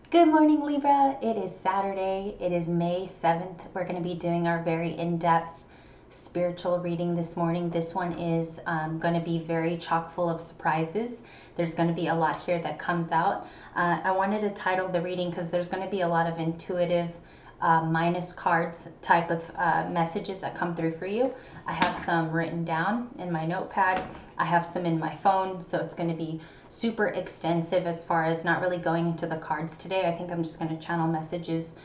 Good morning, Libra. It is Saturday. It is May 7th. We're going to be doing our very in-depth spiritual reading this morning. This one is going to be very chock full of surprises. There's going to be a lot here that comes out. I wanted to title the reading because there's going to be a lot of intuitive minus cards type of messages that come through for you. I have some written down in my notepad. I have some in my phone, so it's going to be super extensive as far as not really going into the cards today. I think I'm just going to channel messages,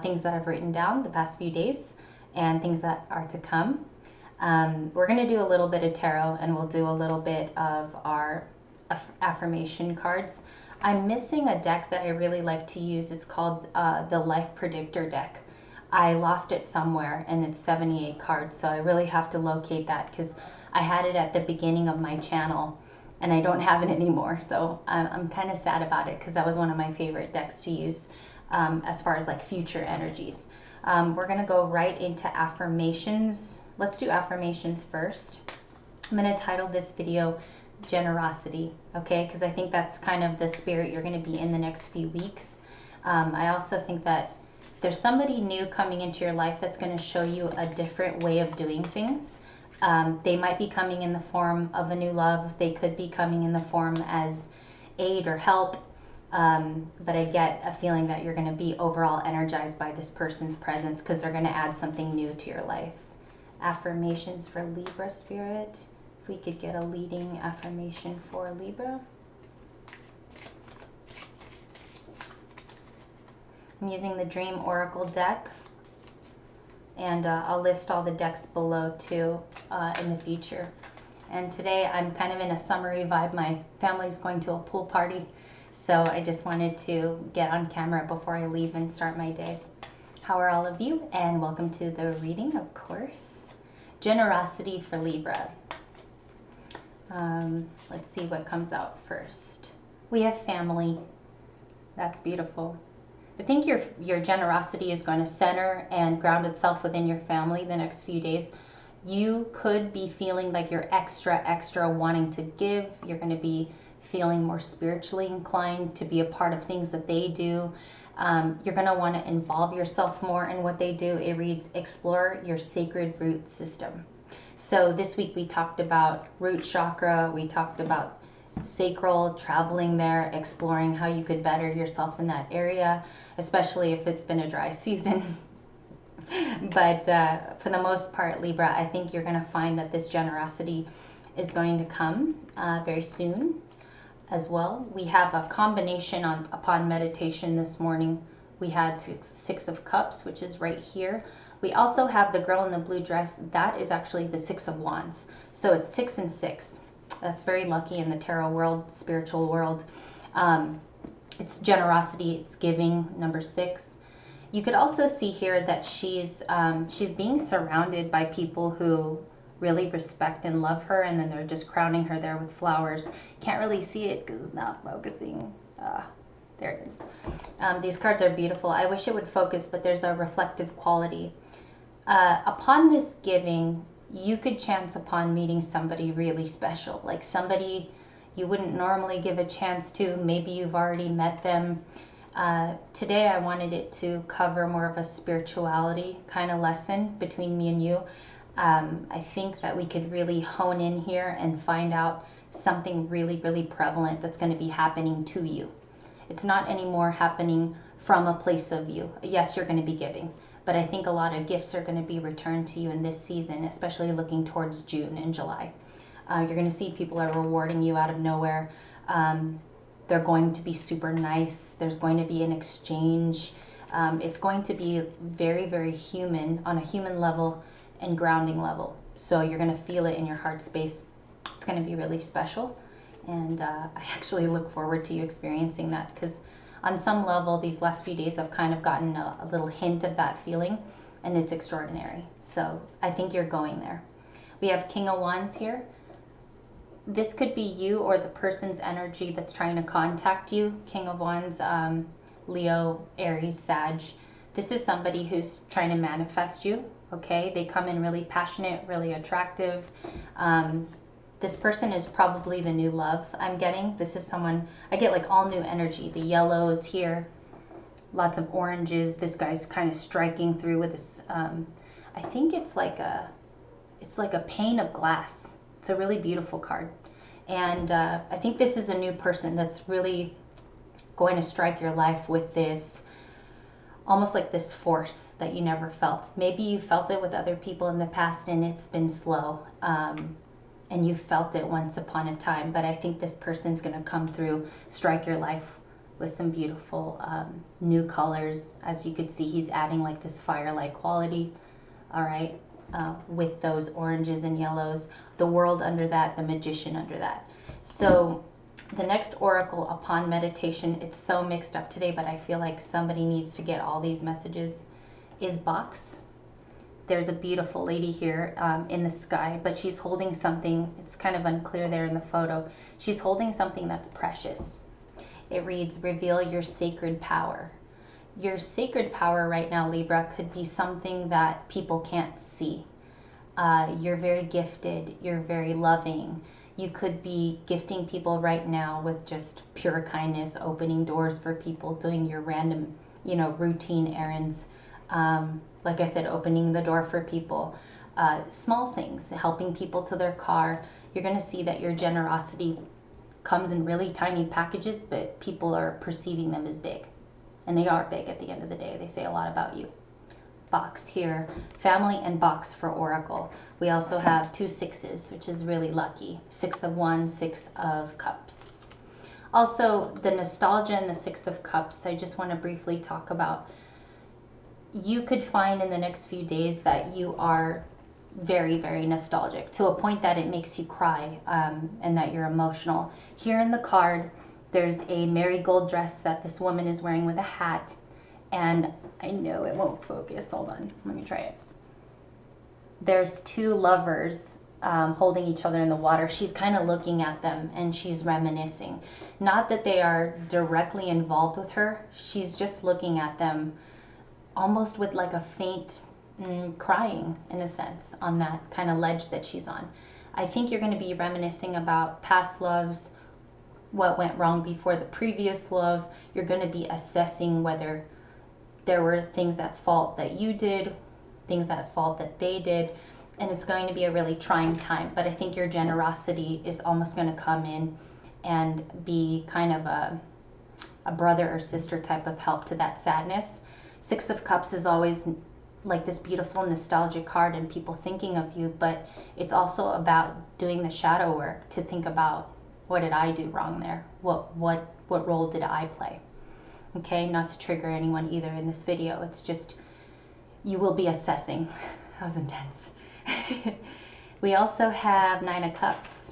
things that I've written down the past few days and things that are to come. We're going to do a little bit of tarot, and we'll do a little bit of our affirmation cards. I'm missing a deck that I really like to use. It's called the Life Predictor deck. I lost it somewhere, and it's 78 cards, so I really have to locate that because I had it at the beginning of my channel and I don't have it anymore. So I'm kind of sad about it because that was one of my favorite decks to use as far as like future energies. We're going to go right into affirmations. Let's do affirmations first. I'm going to title this video Generosity, okay? Because I think that's kind of the spirit you're going to be in the next few weeks. I also think that there's somebody new coming into your life that's going to show you a different way of doing things. They might be coming in the form of a new love. They could be coming in the form as aid or help. But I get a feeling that you're going to be overall energized by this person's presence because they're going to add something new to your life. Affirmations for Libra spirit. If we could get a leading affirmation for Libra. I'm using the Dream Oracle deck. And I'll list all the decks below too in the future. And today I'm kind of in a summery vibe. My family's going to a pool party, so I just wanted to get on camera before I leave and start my day. How are all of you? And welcome to the reading, of course. Generosity for Libra. Let's see what comes out first. We have family. That's beautiful. I think your generosity is going to center and ground itself within your family the next few days. You could be feeling like you're extra wanting to give. You're going to be feeling more spiritually inclined to be a part of things that they do. You're going to want to involve yourself more in what they do. It reads, explore your sacred root system. So this week we talked about root chakra. We talked about sacral, traveling there, exploring how you could better yourself in that area, especially if it's been a dry season. But for the most part, Libra, I think you're going to find that this generosity is going to come very soon as well. We have a combination upon meditation this morning. We had six of cups, which is right here. We also have the girl in the blue dress. That is actually the 6 of wands. So it's 6 and 6. That's very lucky in the tarot world, spiritual world. It's generosity, it's giving, number 6. You could also see here that she's being surrounded by people who really respect and love her, and then they're just crowning her there with flowers. Can't really see it because it's not focusing. There it is. These cards are beautiful. I wish it would focus, but there's a reflective quality. Upon this giving, you could chance upon meeting somebody really special, like somebody you wouldn't normally give a chance to. Maybe you've already met them. Today I wanted it to cover more of a spirituality kind of lesson between me and you. I think that we could really hone in here and find out something really prevalent that's going to be happening to you. It's not anymore happening from a place of you. Yes, you're going to be giving, but I think a lot of gifts are going to be returned to you in this season, especially looking towards June and July. You're going to see people are rewarding you out of nowhere. They're going to be super nice. There's going to be an exchange. It's going to be very human, on a human level and grounding level. So you're going to feel it in your heart space. It's going to be really special. And I actually look forward to you experiencing that, because on some level, these last few days, I've kind of gotten a little hint of that feeling, and it's extraordinary. So I think you're going there. We have King of Wands here. This could be you or the person's energy that's trying to contact you. King of Wands, Leo, Aries, Sag. This is somebody who's trying to manifest you, okay? They come in really passionate, really attractive. This person is probably the new love I'm getting. This is someone, I get like all new energy. The yellow is here. lots of oranges. This guy's kind of striking through with this, I think it's like a pane of glass. It's a really beautiful card. And I think this is a new person that's really going to strike your life with this, almost like this force that you never felt. Maybe you felt it with other people in the past and it's been slow, and you felt it once upon a time, but I think this person's going to come through, strike your life with some beautiful new colors. As you could see, he's adding like this fire-like quality, all right, with those oranges and yellows, the world under that, the magician under that. So the next oracle upon meditation, it's so mixed up today, but I feel like somebody needs to get all these messages, is box. There's a beautiful lady here in the sky, but she's holding something. It's kind of unclear there in the photo. She's holding something that's precious. It reads, reveal your sacred power. Your sacred power right now, Libra, could be something that people can't see. You're very gifted. You're very loving. You could be gifting people right now with just pure kindness, opening doors for people, doing your random, routine errands. Like I said, opening the door for people, small things, helping people to their car. You're going to see that your generosity comes in really tiny packages, but people are perceiving them as big. And they are big at the end of the day. They say a lot about you. Box here, family and box for oracle. We also have 2 6s, which is really lucky. 6 of Wands, 6 of Cups. Also, the nostalgia and the 6 of Cups, I just want to briefly talk about. You could find in the next few days that you are very, very nostalgic to a point that it makes you cry, and that you're emotional. Here in the card, there's a marigold dress that this woman is wearing with a hat, and I know it won't focus. Hold on, let me try it. There's 2 lovers holding each other in the water. She's kind of looking at them and she's reminiscing. Not that they are directly involved with her. She's just looking at them almost with like a faint crying, in a sense, on that kind of ledge that she's on. I think you're going to be reminiscing about past loves, what went wrong before the previous love. You're going to be assessing whether there were things at fault that you did, things at fault that they did, and it's going to be a really trying time. But I think your generosity is almost going to come in and be kind of a brother or sister type of help to that sadness. 6 of Cups is always like this beautiful nostalgic card and people thinking of you, but it's also about doing the shadow work to think about, what did I do wrong there? What role did I play? Okay, not to trigger anyone either in this video. It's just, you will be assessing. That was intense. We also have 9 of Cups.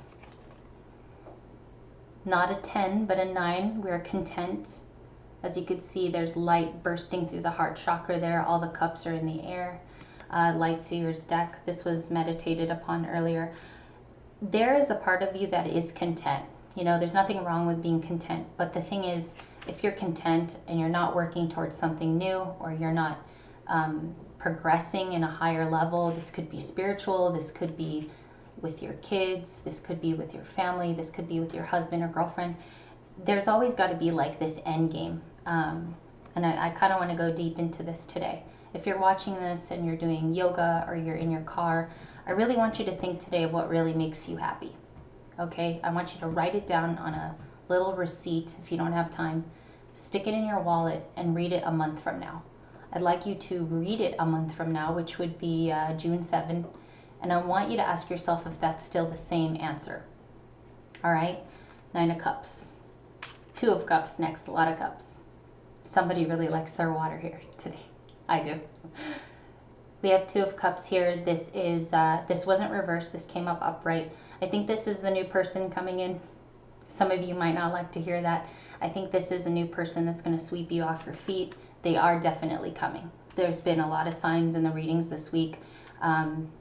Not a 10, but a 9. We're content. As you could see, there's light bursting through the heart chakra there. All the cups are in the air. Light Seer's deck. This was meditated upon earlier. There is a part of you that is content. There's nothing wrong with being content. But the thing is, if you're content and you're not working towards something new, or you're not progressing in a higher level, this could be spiritual, this could be with your kids, this could be with your family, this could be with your husband or girlfriend. There's always got to be like this end game. And I kind of want to go deep into this today. If you're watching this and you're doing yoga or you're in your car, I really want you to think today of what really makes you happy. Okay? I want you to write it down on a little receipt if you don't have time. Stick it in your wallet and read it a month from now. I'd like you to read it a month from now, which would be June 7. And I want you to ask yourself if that's still the same answer. All right? 9 of Cups. 2 of Cups next, a lot of cups. Somebody really likes their water here today. I do. We have 2 of Cups here. This is this wasn't reversed. This came up upright. I think this is the new person coming in. Some of you might not like to hear that. I think this is a new person that's going to sweep you off your feet. They are definitely coming. There's been a lot of signs in the readings this week.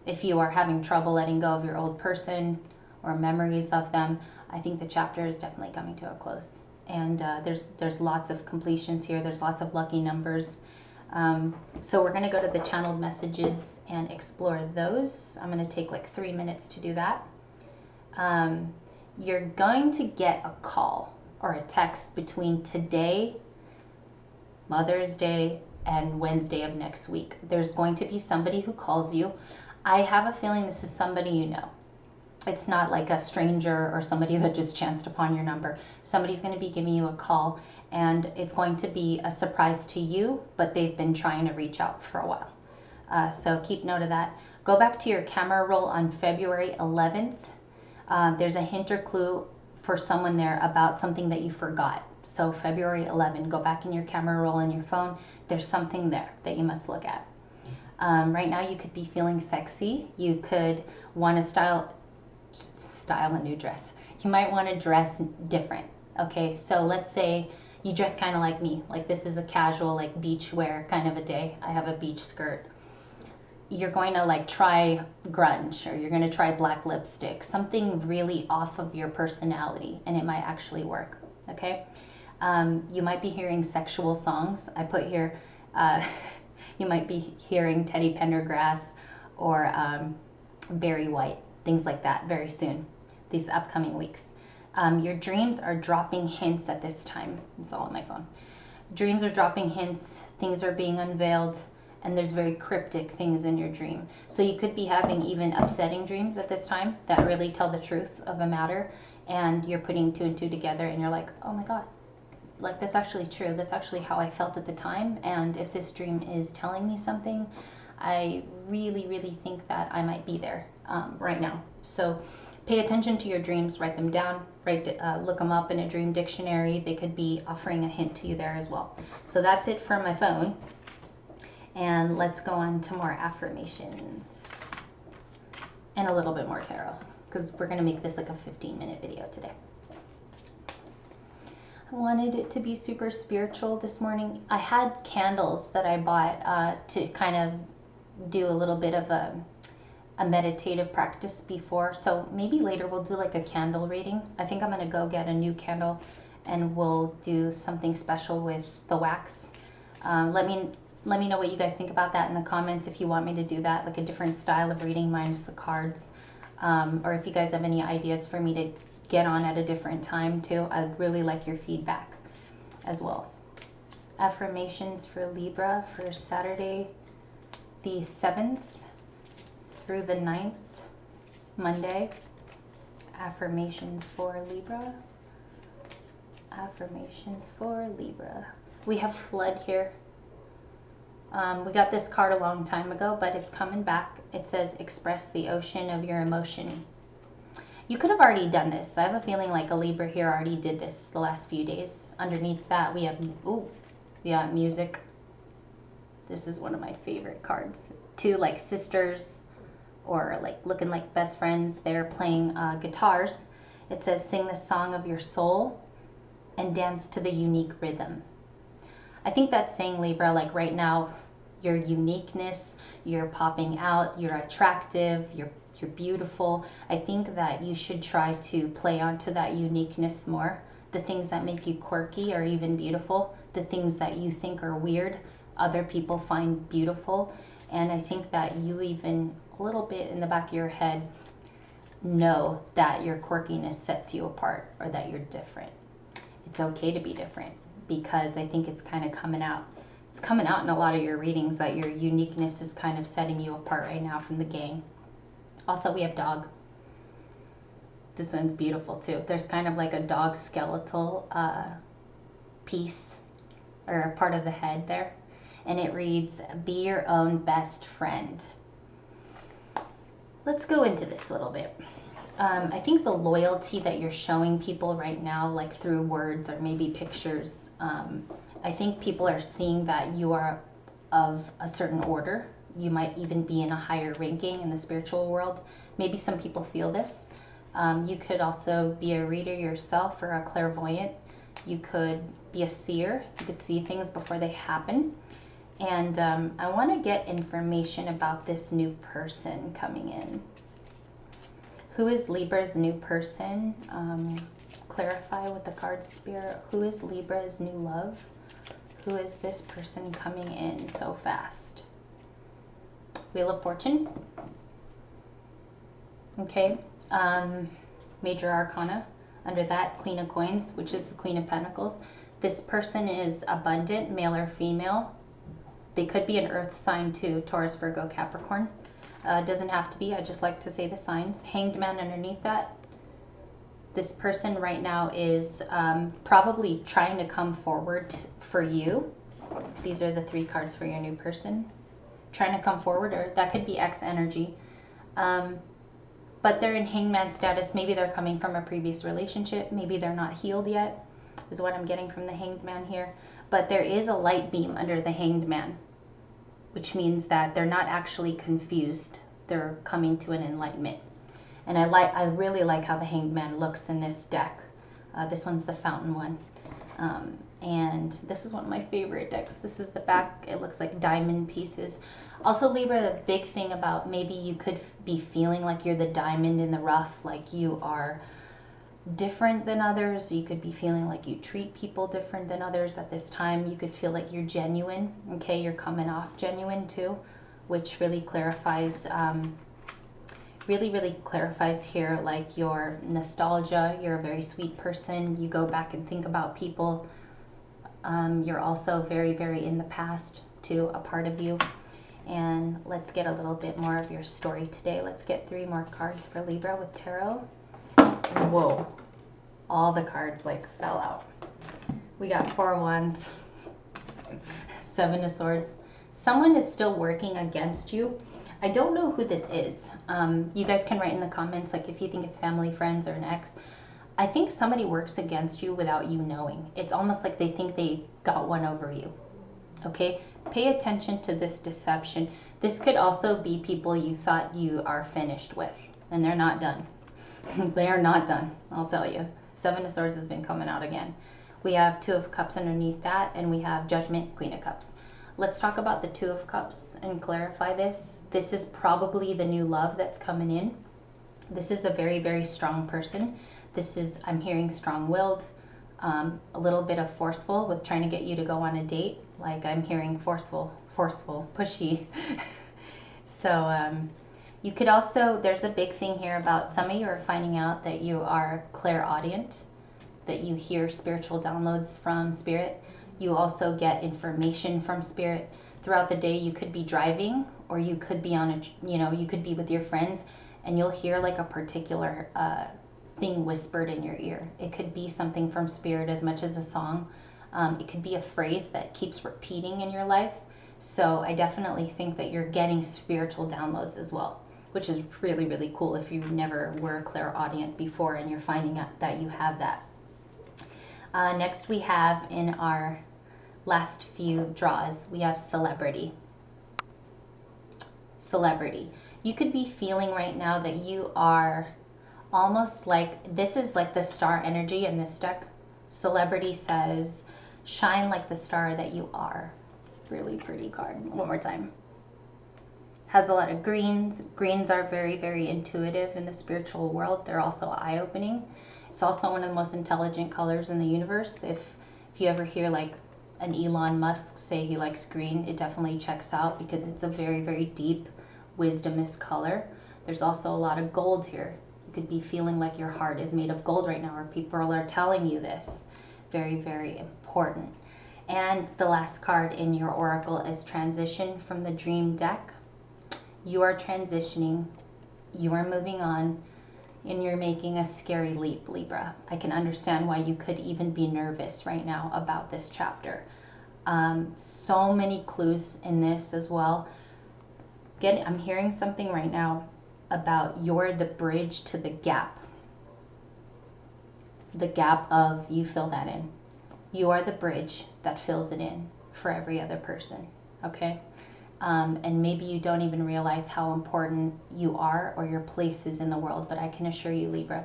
If you are having trouble letting go of your old person or memories of them, I think the chapter is definitely coming to a close. And there's lots of completions here. There's lots of lucky numbers. So we're going to go to the channeled messages and explore those. I'm going to take like 3 minutes to do that. You're going to get a call or a text between today Mother's Day, and Wednesday of next week. There's going to be somebody who calls you. I have a feeling this is somebody you know. It's not like a stranger or somebody that just chanced upon your number. Somebody's going to be giving you a call, and it's going to be a surprise to you, but they've been trying to reach out for a while. So keep note of that. Go back to your camera roll on February 11th. There's a hint or clue for someone there about something that you forgot. So February 11, go back in your camera roll on your phone. There's something there that you must look at. Right now you could be feeling sexy. You could want to style a new dress. You might want to dress different. Okay, so let's say you dress kind of like me. Like this is a casual, like beach wear kind of a day. I have a beach skirt. You're going to like try grunge, or you're going to try black lipstick, something really off of your personality, and it might actually work. Okay, you might be hearing sexual songs. I put here, you might be hearing Teddy Pendergrass or Barry White, things like that very soon, these upcoming weeks. Your dreams are dropping hints at this time. It's all on my phone. Dreams are dropping hints, things are being unveiled, and there's very cryptic things in your dream. So you could be having even upsetting dreams at this time that really tell the truth of a matter, and you're putting two and two together and you're like, oh my God, like that's actually true. That's actually how I felt at the time. And if this dream is telling me something, I really, really think that I might be there right now. So pay attention to your dreams, write them down, look them up in a dream dictionary. They could be offering a hint to you there as well. So that's it for my phone. And let's go on to more affirmations and a little bit more tarot, because we're going to make this like a 15-minute video today. I wanted it to be super spiritual this morning. I had candles that I bought to kind of do a little bit of a meditative practice before. So maybe later we'll do like a candle reading. I think I'm going to go get a new candle and we'll do something special with the wax. Let me know what you guys think about that in the comments, if you want me to do that, like a different style of reading minus the cards. Or if you guys have any ideas for me to get on at a different time too. I'd really like your feedback as well. Affirmations for Libra for Saturday the 7th through the 9th, Monday. Affirmations for Libra. Affirmations for Libra. We have flood here. We got this card a long time ago, but it's coming back. It says, express the ocean of your emotion. You could have already done this. I have a feeling like a Libra here already did this the last few days. Underneath that, we have, we got music. This is one of my favorite cards. Two like sisters, or like looking like best friends. They're playing guitars. It says, sing the song of your soul and dance to the unique rhythm. I think that's saying, Libra, like right now, your uniqueness, you're popping out, you're attractive, you're beautiful. I think that you should try to play onto that uniqueness more. The things that make you quirky are even beautiful. The things that you think are weird, other people find beautiful. And I think that you even, a little bit in the back of your head, know that your quirkiness sets you apart, or that you're different. It's okay to be different, because I think it's kind of coming out. It's coming out in a lot of your readings that your uniqueness is kind of setting you apart right now from the gang. Also, we have dog. This one's beautiful too. There's kind of like a dog skeletal piece, or part of the head there. And it reads, be your own best friend. Let's go into this a little bit. I think the loyalty that you're showing people right now, like through words or maybe pictures, I think people are seeing that you are of a certain order. You might even be in a higher ranking in the spiritual world. Maybe some people feel this. You could also be a reader yourself, or a clairvoyant. You could be a seer. You could see things before they happen. And I want to get information about this new person coming in. Who is Libra's new person? Clarify with the card spirit. Who is Libra's new love? Who is this person coming in so fast? Wheel of Fortune. Okay. Major Arcana. Under that, Queen of Coins, which is the Queen of Pentacles. This person is abundant, male or female. They could be an earth sign too, Taurus, Virgo, Capricorn. Doesn't have to be, I just like to say the signs. Hanged Man underneath that. This person right now is probably trying to come forward for you. These are the 3 cards for your new person. Trying to come forward, or that could be X energy. But they're in Hanged Man status. Maybe they're coming from a previous relationship. Maybe they're not healed yet, is what I'm getting from the Hanged Man here. But there is a light beam under the Hanged Man, which means that they're not actually confused. They're coming to an enlightenment. And I really like how the Hanged Man looks in this deck. This one's the Fountain one. And this is one of my favorite decks. This is the back. It looks like diamond pieces. Also, Libra, the big thing about maybe you could be feeling like you're the diamond in the rough, like you are different than others. You could be feeling like you treat people different than others at this time. You could feel like you're genuine. Okay, you're coming off genuine too, which really clarifies, really clarifies here, like your nostalgia. You're a very sweet person. You go back and think about people. You're also very, very in the past too, a part of you. And let's get a little bit more of your story today. Let's get 3 more cards for Libra with tarot. Whoa, all the cards like fell out. We got 4 wands, 7 of swords. Someone is still working against you. I don't know who this is. You guys can write in the comments, like if you think it's family, friends, or an ex. I think somebody works against you without you knowing. It's almost like they think they got one over you. Okay, pay attention to this deception. This could also be people you thought you are finished with, and they're not done. They are not done, I'll tell you. 7 of Swords has been coming out again. We have 2 of Cups underneath that, and we have Judgment, Queen of Cups. Let's talk about the 2 of Cups and clarify this. This is probably the new love that's coming in. This is a very, very strong person. This is, I'm hearing strong-willed, a little bit of forceful with trying to get you to go on a date. Like I'm hearing forceful, pushy. So you could also, there's a big thing here about some of you are finding out that you are clairaudient, that you hear spiritual downloads from spirit. You also get information from spirit. Throughout the day, you could be driving, or you could be on a, you could be with your friends, and you'll hear like a particular thing whispered in your ear. It could be something from spirit as much as a song. It could be a phrase that keeps repeating in your life. So I definitely think that you're getting spiritual downloads as well, which is really, really cool if you never were clairaudient before and you're finding out that you have that. Next we have in our last few draws, we have celebrity. Celebrity. You could be feeling right now that you are almost like, this is like the star energy in this deck. Celebrity says, shine like the star that you are. Really pretty card. One more time. Has a lot of greens. Greens are very, very intuitive in the spiritual world. They're also eye-opening. It's also one of the most intelligent colors in the universe. If you ever hear like an Elon Musk say he likes green, it definitely checks out because it's a very, very deep, wisdomous color. There's also a lot of gold here. You could be feeling like your heart is made of gold right now, or people are telling you this. Very, very important. And the last card in your oracle is transition from the dream deck. You are transitioning, you are moving on, and you're making a scary leap, Libra. I can understand why you could even be nervous right now about this chapter. So many clues in this as well. Again, I'm hearing something right now about you're the bridge to the gap. The gap of, you fill that in. You are the bridge that fills it in for every other person, okay? And maybe you don't even realize how important you are or your place is in the world, but I can assure you, Libra,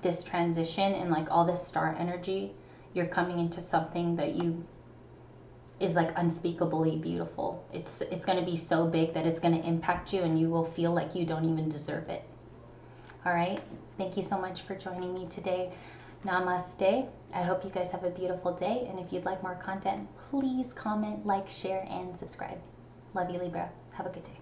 this transition and like all this star energy, you're coming into something that you is like unspeakably beautiful. It's going to be so big that it's going to impact you and you will feel like you don't even deserve it. All right. Thank you so much for joining me today. Namaste. I hope you guys have a beautiful day. And if you'd like more content, please comment, like, share, and subscribe. Love you, Libra. Have a good day.